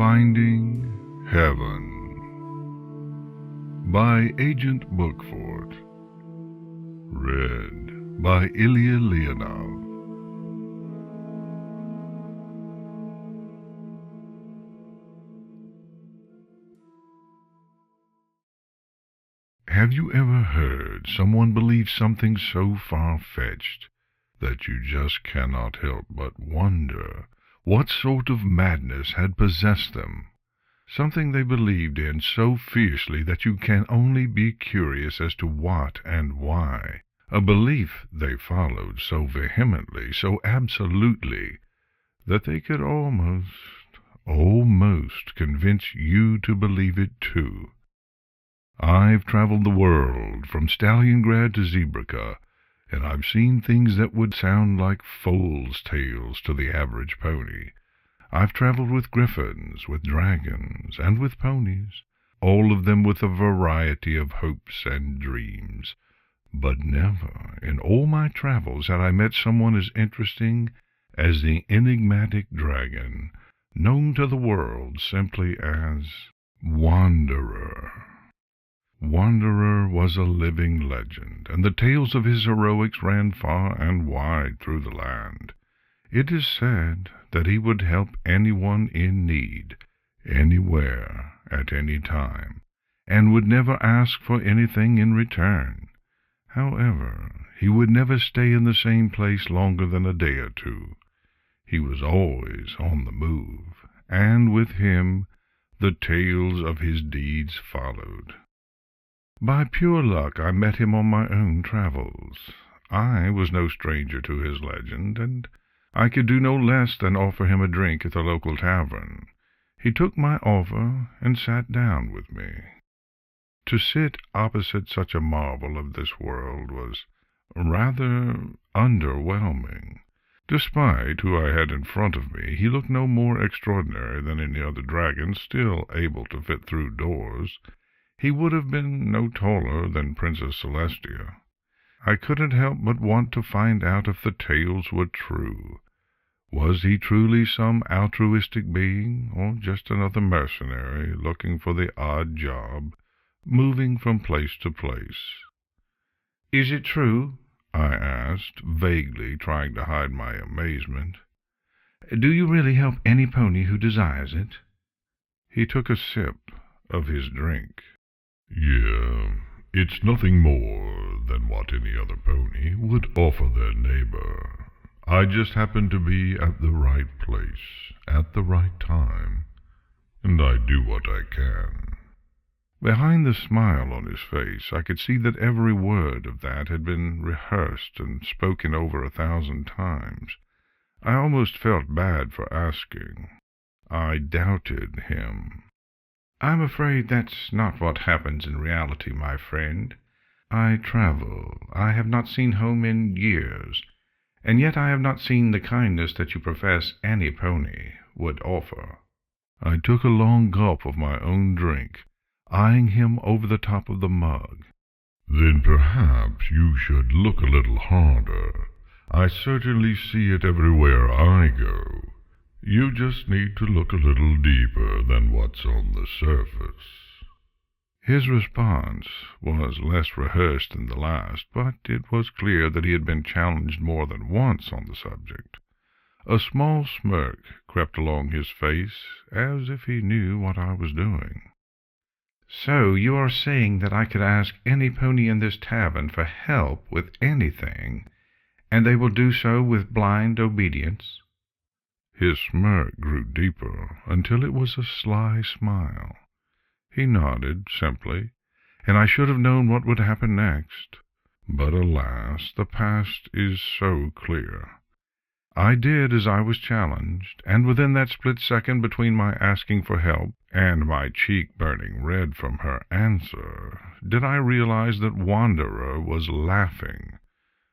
Finding Heaven by Agent Bookfort. Read by Ilya Leonov. Have you ever heard someone believe something so far-fetched that you just cannot help but wonder what sort of madness had possessed them? Something they believed in so fiercely that you can only be curious as to what and why. A belief they followed so vehemently, so absolutely, that they could almost convince you to believe it too. I've traveled the world, from Stalingrad to Zebrica, and I've seen things that would sound like foals' tales to the average pony. I've traveled with griffins, with dragons, and with ponies, all of them with a variety of hopes and dreams. But never in all my travels had I met someone as interesting as the enigmatic dragon, known to the world simply as Wanderer. Wanderer was a living legend, and the tales of his heroics ran far and wide through the land. It is said that he would help anyone in need, anywhere, at any time, and would never ask for anything in return. However, he would never stay in the same place longer than a day or two. He was always on the move, and with him the tales of his deeds followed. By pure luck I met him on my own travels. I was no stranger to his legend, and I could do no less than offer him a drink at the local tavern. He took my offer and sat down with me. To sit opposite such a marvel of this world was rather underwhelming. Despite who I had in front of me, he looked no more extraordinary than any other dragon still able to fit through doors. He would have been no taller than Princess Celestia. I couldn't help but want to find out if the tales were true. Was he truly some altruistic being, or just another mercenary looking for the odd job, moving from place to place? "Is it true?" I asked, vaguely trying to hide my amazement. "Do you really help any pony who desires it?" He took a sip of his drink. "Yeah, it's nothing more than what any other pony would offer their neighbor. I just happen to be at the right place, at the right time, and I do what I can." Behind the smile on his face, I could see that every word of that had been rehearsed and spoken over 1,000 times. I almost felt bad for asking. I doubted him. "I'm afraid that's not what happens in reality, my friend. I travel. I have not seen home in years, and yet I have not seen the kindness that you profess any pony would offer." I took a long gulp of my own drink, eyeing him over the top of the mug. "Then perhaps you should look a little harder. I certainly see it everywhere I go. You just need to look a little deeper than what's on the surface." His response was less rehearsed than the last, but it was clear that he had been challenged more than once on the subject. A small smirk crept along his face, as if he knew what I was doing. "So you are saying that I could ask any pony in this tavern for help with anything, and they will do so with blind obedience?" His smirk grew deeper until it was a sly smile. He nodded simply, and I should have known what would happen next. But alas, the past is so clear. I did as I was challenged, and within that split second between my asking for help and my cheek burning red from her answer, did I realize that Wanderer was laughing.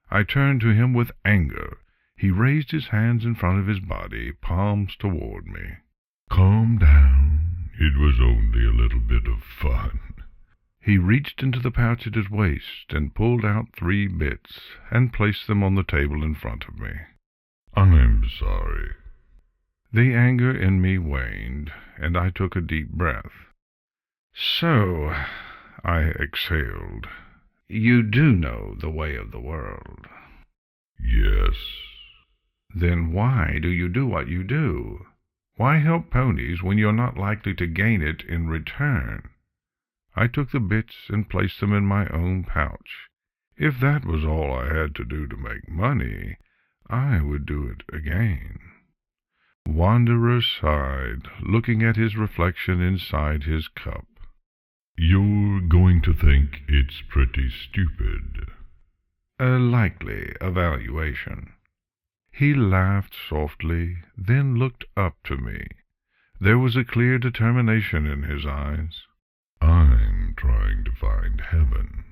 I turned to him with anger. He raised his hands in front of his body, palms toward me. "Calm down. It was only a little bit of fun." He reached into the pouch at his waist and pulled out 3 bits and placed them on the table in front of me. "I'm sorry." The anger in me waned, and I took a deep breath. "So," I exhaled, "you do know the way of the world?" "Yes." "Then why do you do what you do? Why help ponies when you're not likely to gain it in return?" I took the bits and placed them in my own pouch. If that was all I had to do to make money, I would do it again. Wanderer sighed, looking at his reflection inside his cup. "You're going to think it's pretty stupid." "A likely evaluation." He laughed softly, then looked up to me. There was a clear determination in his eyes. "I'm trying to find heaven."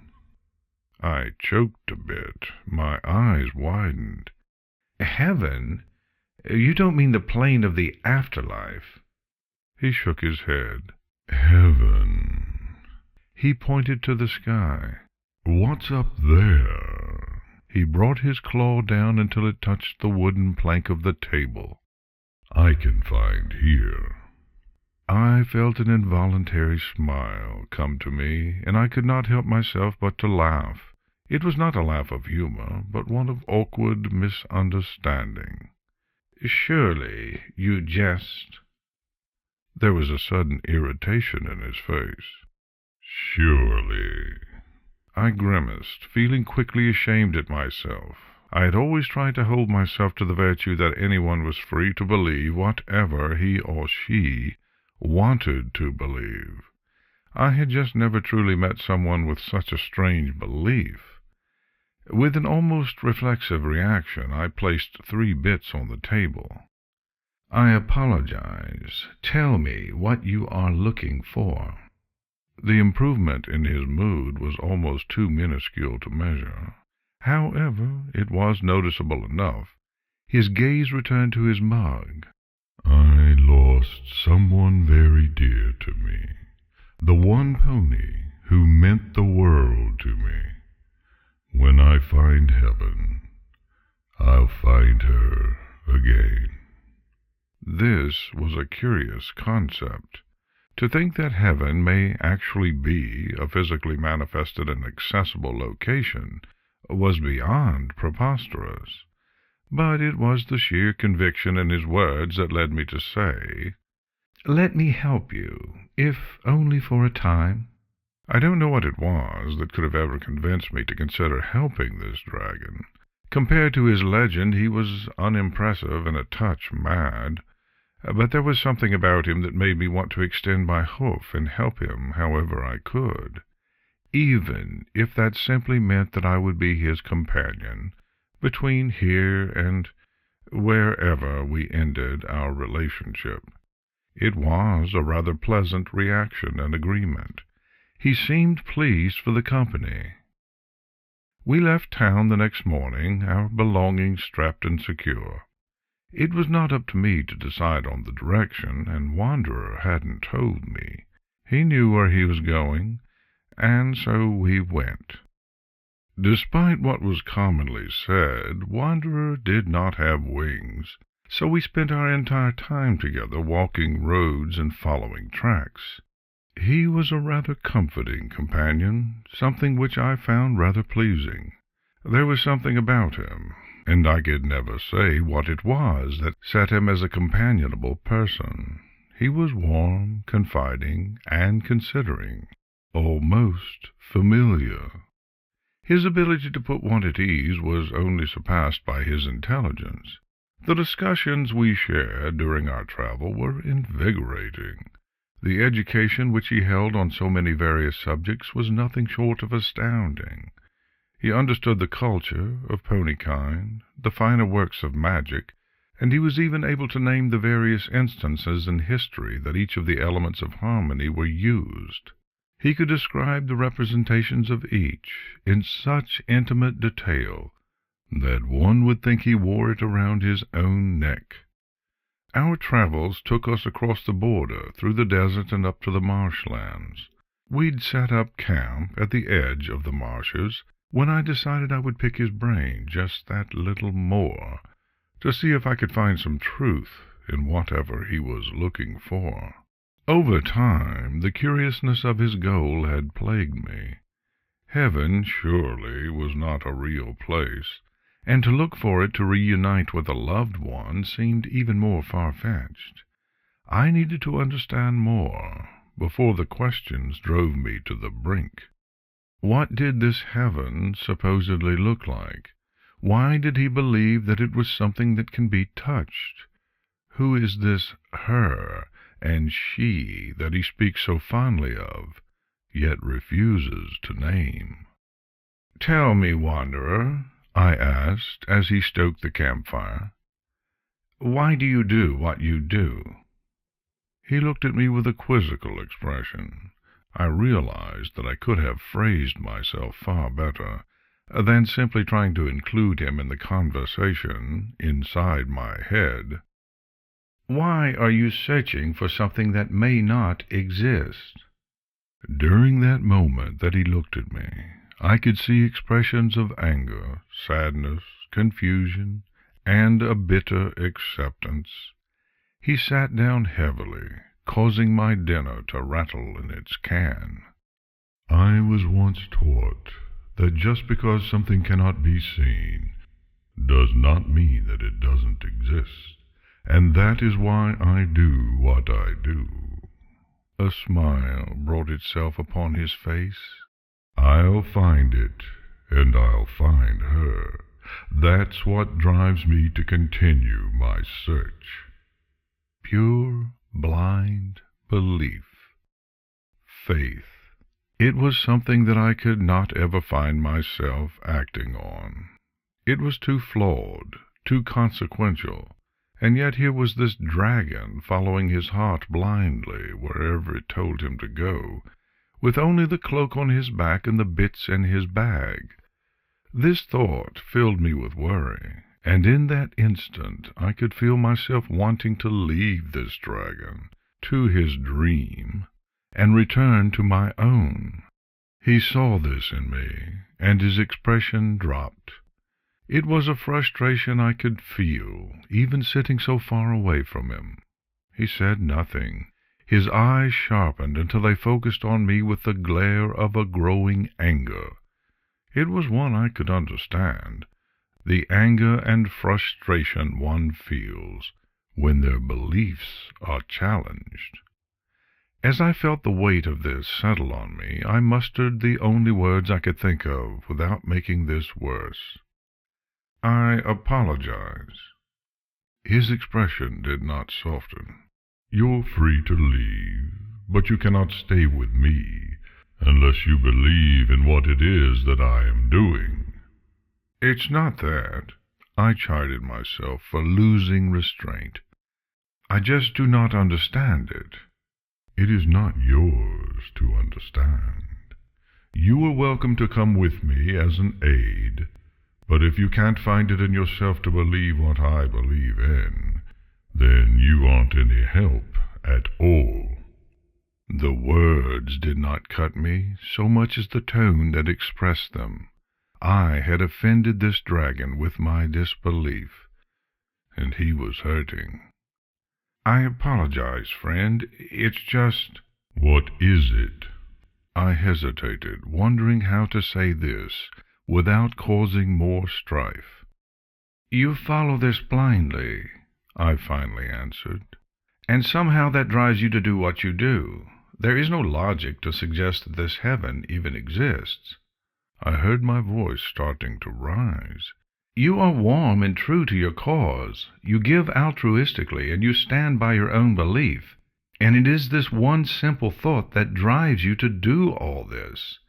I choked a bit. My eyes widened. "Heaven? You don't mean the plane of the afterlife?" He shook his head. "Heaven." He pointed to the sky. "What's up there?" He brought his claw down until it touched the wooden plank of the table. "I can find here." I felt an involuntary smile come to me, and I could not help myself but to laugh. It was not a laugh of humor, but one of awkward misunderstanding. "Surely you jest?" There was a sudden irritation in his face. "Surely." I grimaced, feeling quickly ashamed at myself. I had always tried to hold myself to the virtue that anyone was free to believe whatever he or she wanted to believe. I had just never truly met someone with such a strange belief. With an almost reflexive reaction, I placed 3 bits on the table. "I apologize. Tell me what you are looking for." The improvement in his mood was almost too minuscule to measure. However, it was noticeable enough. His gaze returned to his mug. "I lost someone very dear to me, the one pony who meant the world to me. When I find heaven, I'll find her again." This was a curious concept. To think that heaven may actually be a physically manifested and accessible location was beyond preposterous. But it was the sheer conviction in his words that led me to say, "Let me help you, if only for a time." I don't know what it was that could have ever convinced me to consider helping this dragon. Compared to his legend, he was unimpressive and a touch mad. But there was something about him that made me want to extend my hoof and help him however I could, even if that simply meant that I would be his companion between here and wherever we ended our relationship. It was a rather pleasant reaction and agreement. He seemed pleased for the company. We left town the next morning, our belongings strapped and secure. It was not up to me to decide on the direction, and Wanderer hadn't told me. He knew where he was going, and so we went. Despite what was commonly said, Wanderer did not have wings, so we spent our entire time together walking roads and following tracks. He was a rather comforting companion, something which I found rather pleasing. There was something about him, and I could never say what it was that set him as a companionable person. He was warm, confiding, and considering, almost familiar. His ability to put one at ease was only surpassed by his intelligence. The discussions we shared during our travel were invigorating. The education which he held on so many various subjects was nothing short of astounding. He understood the culture of ponykind, the finer works of magic, and he was even able to name the various instances in history that each of the elements of harmony were used. He could describe the representations of each in such intimate detail that one would think he wore it around his own neck. Our travels took us across the border, through the desert and up to the marshlands. We'd set up camp at the edge of the marshes when I decided I would pick his brain just that little more, to see if I could find some truth in whatever he was looking for. Over time, the curiousness of his goal had plagued me. Heaven, surely, was not a real place, and to look for it to reunite with a loved one seemed even more far-fetched. I needed to understand more before the questions drove me to the brink. What did this heaven supposedly look like? Why did he believe that it was something that can be touched? Who is this her and she that he speaks so fondly of, yet refuses to name? "Tell me, wanderer," I asked, as he stoked the campfire, "why do you do what you do?" He looked at me with a quizzical expression. I realized that I could have phrased myself far better than simply trying to include him in the conversation inside my head. "Why are you searching for something that may not exist?" During that moment that he looked at me, I could see expressions of anger, sadness, confusion, and a bitter acceptance. He sat down heavily, causing my dinner to rattle in its can. "I was once taught that just because something cannot be seen does not mean that it doesn't exist, and that is why I do what I do." A smile brought itself upon his face. "I'll find it, and I'll find her. That's what drives me to continue my search." Pure, blind belief. Faith. It was something that I could not ever find myself acting on. It was too flawed, too consequential, and yet here was this dragon following his heart blindly wherever it told him to go, with only the cloak on his back and the bits in his bag. This thought filled me with worry, and in that instant I could feel myself wanting to leave this dragon, to his dream, and return to my own. He saw this in me, and his expression dropped. It was a frustration I could feel, even sitting so far away from him. He said nothing. His eyes sharpened until they focused on me with the glare of a growing anger. It was one I could understand, the anger and frustration one feels when their beliefs are challenged. As I felt the weight of this settle on me, I mustered the only words I could think of without making this worse. "I apologize." His expression did not soften. "You're free to leave, but you cannot stay with me unless you believe in what it is that I am doing." "It's not that." I chided myself for losing restraint. "I just do not understand it." "It is not yours to understand. You are welcome to come with me as an aid, but if you can't find it in yourself to believe what I believe in, then you aren't any help at all." The words did not cut me so much as the tone that expressed them. I had offended this dragon with my disbelief, and he was hurting. "I apologize, friend. It's just—" "What is it?" I hesitated, wondering how to say this without causing more strife. "You follow this blindly," I finally answered, "and somehow that drives you to do what you do. There is no logic to suggest that this heaven even exists." I heard my voice starting to rise. "You are warm and true to your cause. You give altruistically, and you stand by your own belief. And it is this one simple thought that drives you to do all this.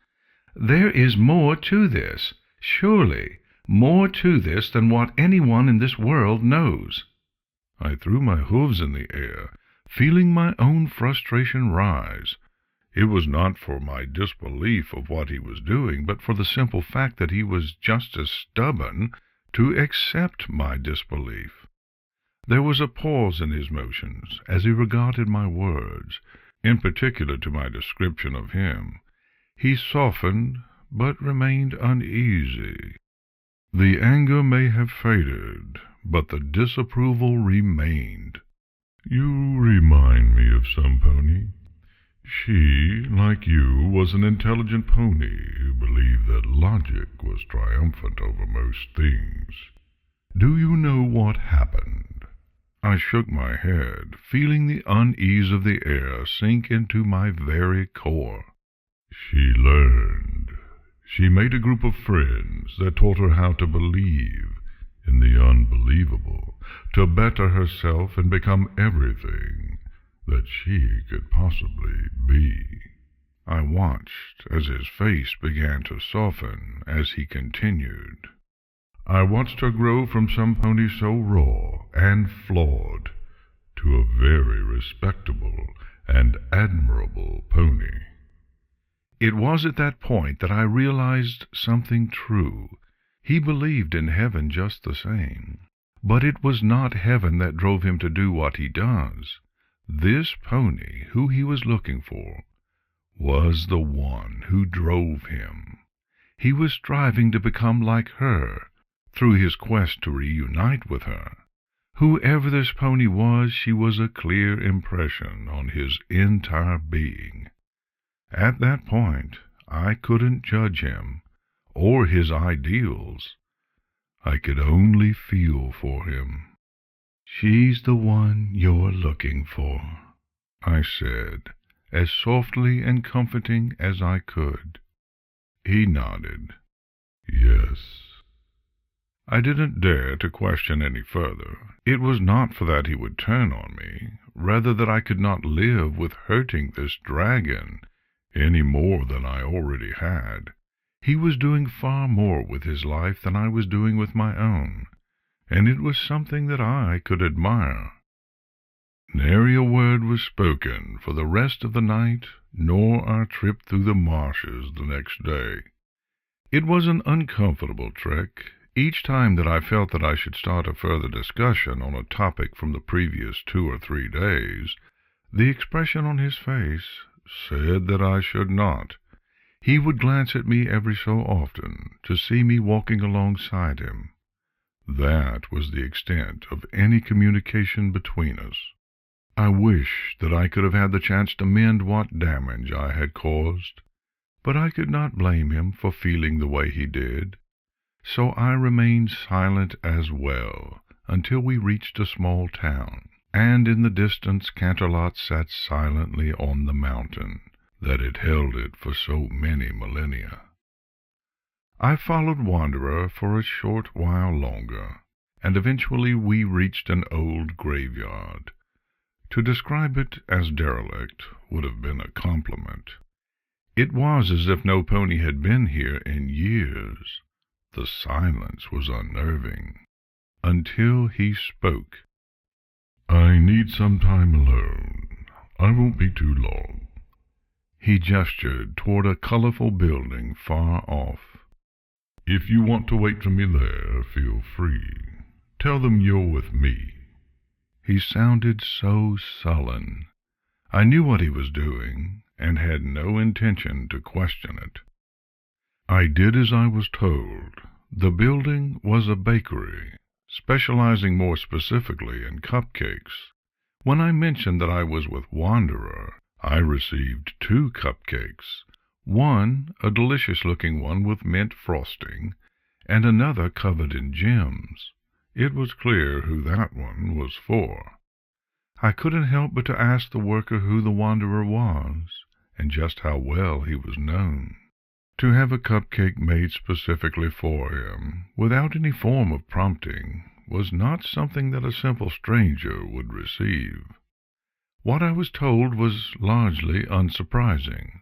There is more to this, surely, more to this than what anyone in this world knows." I threw my hooves in the air, feeling my own frustration rise. It was not for my disbelief of what he was doing, but for the simple fact that he was just as stubborn to accept my disbelief. There was a pause in his motions as he regarded my words, in particular to my description of him. He softened, but remained uneasy. The anger may have faded, but the disapproval remained. You remind me of some pony. She, like you, was an intelligent pony who believed that logic was triumphant over most things. Do you know what happened? I shook my head, feeling the unease of the air sink into my very core. She learned. She made a group of friends that taught her how to believe in the unbelievable, to better herself and become everything that she could possibly be. I watched as his face began to soften as he continued. I watched her grow from some pony so raw and flawed to a very respectable and admirable pony. It was at that point that I realized something true. He believed in heaven just the same. But it was not heaven that drove him to do what he does. This pony, who he was looking for, was the one who drove him. He was striving to become like her, through his quest to reunite with her. Whoever this pony was, she was a clear impression on his entire being. At that point, I couldn't judge him, or his ideals. I could only feel for him. "She's the one you're looking for," I said, as softly and comforting as I could. He nodded. "Yes." I didn't dare to question any further. It was not for that he would turn on me, rather that I could not live with hurting this dragon any more than I already had. He was doing far more with his life than I was doing with my own, and it was something that I could admire. Nary a word was spoken for the rest of the night, nor our trip through the marshes the next day. It was an uncomfortable trek. Each time that I felt that I should start a further discussion on a topic from the previous 2 or 3 days, the expression on his face said that I should not. He would glance at me every so often to see me walking alongside him. That was the extent of any communication between us. I wish that I could have had the chance to mend what damage I had caused, but I could not blame him for feeling the way he did. So I remained silent as well until we reached a small town, and in the distance Canterlot sat silently on the mountain that had held it for so many millennia. I followed Wanderer for a short while longer, and eventually we reached an old graveyard. To describe it as derelict would have been a compliment. It was as if no pony had been here in years. The silence was unnerving, until he spoke. "I need some time alone. I won't be too long." He gestured toward a colorful building far off. "If you want to wait for me there, feel free. Tell them you're with me." He sounded so sullen. I knew what he was doing, and had no intention to question it. I did as I was told. The building was a bakery, specializing more specifically in cupcakes. When I mentioned that I was with Wanderer, I received 2 cupcakes, one a delicious-looking one with mint frosting, and another covered in gems. It was clear who that one was for. I couldn't help but to ask the worker who the Wanderer was, and just how well he was known. To have a cupcake made specifically for him, without any form of prompting, was not something that a simple stranger would receive. What I was told was largely unsurprising.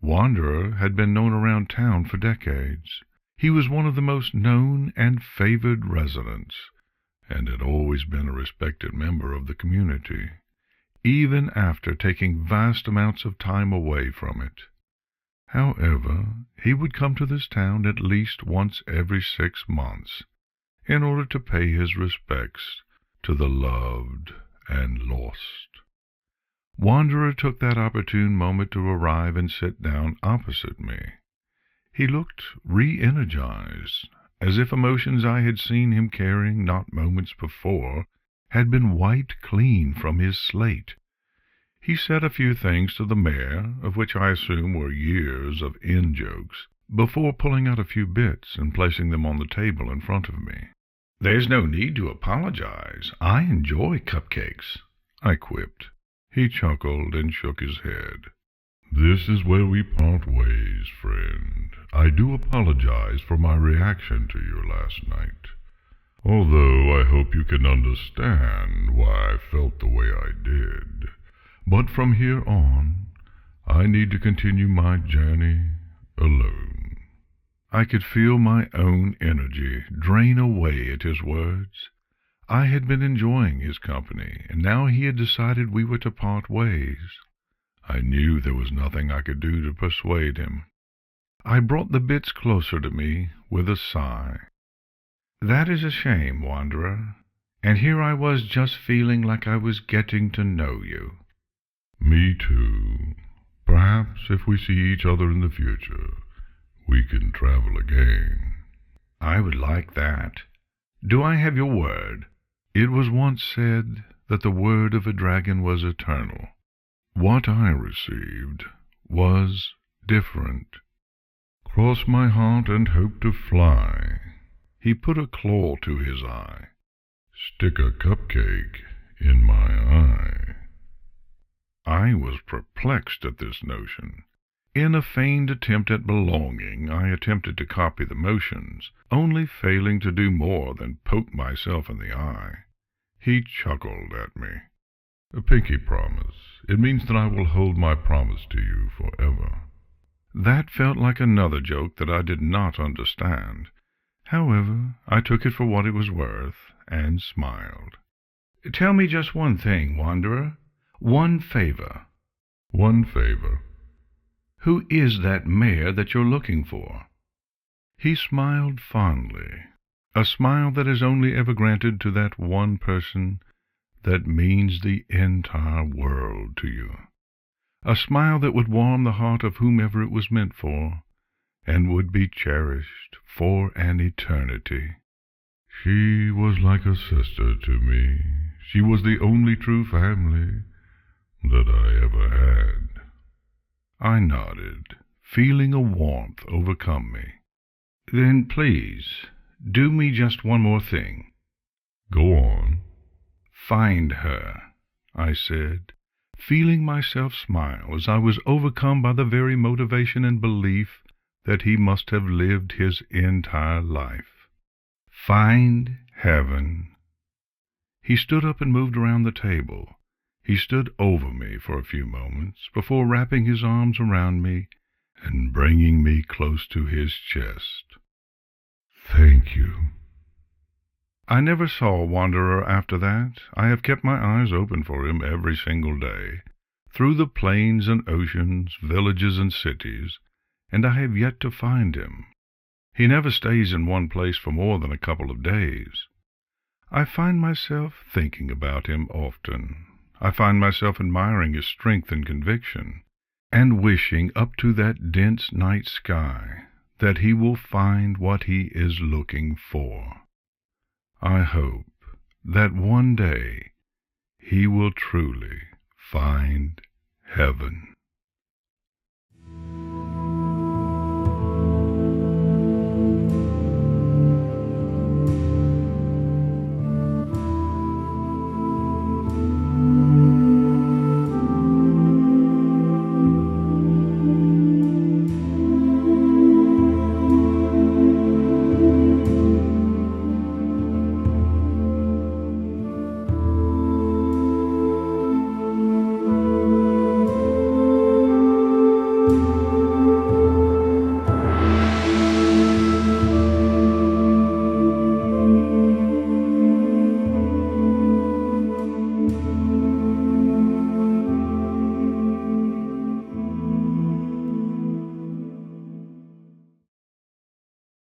Wanderer had been known around town for decades. He was one of the most known and favored residents, and had always been a respected member of the community, even after taking vast amounts of time away from it. However, he would come to this town at least once every 6 months, in order to pay his respects to the loved and lost. Wanderer took that opportune moment to arrive and sit down opposite me. He looked re-energized, as if emotions I had seen him carrying not moments before had been wiped clean from his slate. He said a few things to the mare, of which I assume were years of in-jokes, before pulling out a few bits and placing them on the table in front of me. "There's no need to apologize. I enjoy cupcakes," I quipped. He chuckled and shook his head. "This is where we part ways, friend. I do apologize for my reaction to you last night, although I hope you can understand why I felt the way I did. But from here on, I need to continue my journey alone." I could feel my own energy drain away at his words. I had been enjoying his company, and now he had decided we were to part ways. I knew there was nothing I could do to persuade him. I brought the bits closer to me with a sigh. "That is a shame, Wanderer, and here I was just feeling like I was getting to know you." "Me too. Perhaps if we see each other in the future, we can travel again." "I would like that. Do I have your word?" It was once said that the word of a dragon was eternal. What I received was different. "Cross my heart and hope to fly." He put a claw to his eye. "Stick a cupcake in my eye." I was perplexed at this notion. In a feigned attempt at belonging, I attempted to copy the motions, only failing to do more than poke myself in the eye. He chuckled at me. "A pinky promise. It means that I will hold my promise to you forever." That felt like another joke that I did not understand. However, I took it for what it was worth, and smiled. "Tell me just one thing, Wanderer. One favor." "One favor." "Who is that mare that you're looking for?" He smiled fondly, a smile that is only ever granted to that one person that means the entire world to you, a smile that would warm the heart of whomever it was meant for, and would be cherished for an eternity. "She was like a sister to me. She was the only true family that I ever had." I nodded, feeling a warmth overcome me. "Then please, do me just one more thing." "Go on." "Find her," I said, feeling myself smile as I was overcome by the very motivation and belief that he must have lived his entire life. "Find heaven." He stood up and moved around the table. He stood over me for a few moments before wrapping his arms around me and bringing me close to his chest. "Thank you." I never saw Wanderer after that. I have kept my eyes open for him every single day, through the plains and oceans, villages and cities, and I have yet to find him. He never stays in one place for more than a couple of days. I find myself thinking about him often. I find myself admiring his strength and conviction, and wishing up to that dense night sky that he will find what he is looking for. I hope that one day he will truly find heaven.